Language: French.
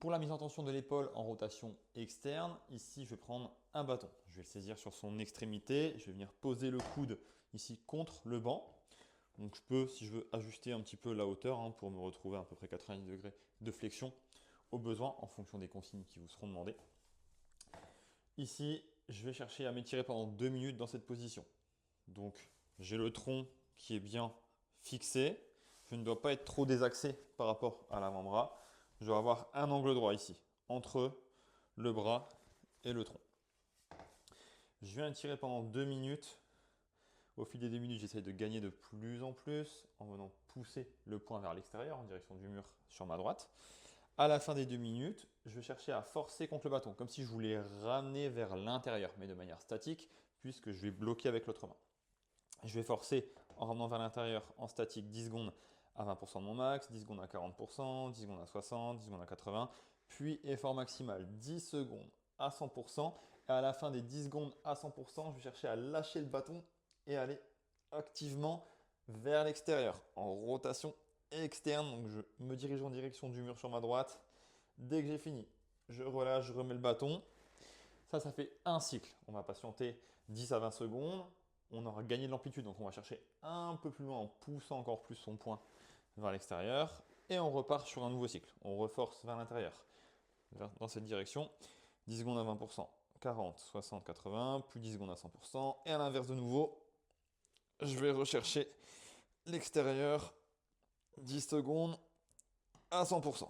Pour la mise en tension de l'épaule en rotation externe, ici je vais prendre un bâton. Je vais le saisir sur son extrémité, je vais venir poser le coude ici contre le banc. Donc je peux, si je veux, ajuster un petit peu la hauteur pour me retrouver à peu près 90 degrés de flexion au besoin en fonction des consignes qui vous seront demandées. Ici, je vais chercher à m'étirer pendant 2 minutes dans cette position. Donc j'ai le tronc qui est bien fixé. Je ne dois pas être trop désaxé par rapport à l'avant-bras. Je dois avoir un angle droit ici, entre le bras et le tronc. Je viens étirer pendant 2 minutes. Au fil des 2 minutes, j'essaye de gagner de plus en plus en venant pousser le poing vers l'extérieur en direction du mur sur ma droite. À la fin des 2 minutes, je vais chercher à forcer contre le bâton, comme si je voulais ramener vers l'intérieur, mais de manière statique, puisque je vais bloquer avec l'autre main. Je vais forcer en ramenant vers l'intérieur en statique 10 secondes à 20% de mon max, 10 secondes à 40%, 10 secondes à 60, 10 secondes à 80, puis effort maximal 10 secondes à 100%. Et à la fin des 10 secondes à 100%, je vais chercher à lâcher le bâton et aller activement vers l'extérieur en rotation externe. Donc je me dirige en direction du mur sur ma droite. Dès que j'ai fini, je relâche, je remets le bâton. Ça fait un cycle. On va patienter 10 à 20 secondes. On aura gagné de l'amplitude, donc on va chercher un peu plus loin en poussant encore plus son poing vers l'extérieur. Et on repart sur un nouveau cycle. On reforce vers l'intérieur, dans cette direction. 10 secondes à 20%, 40, 60, 80, puis 10 secondes à 100%. Et à l'inverse de nouveau, je vais rechercher l'extérieur, 10 secondes à 100%.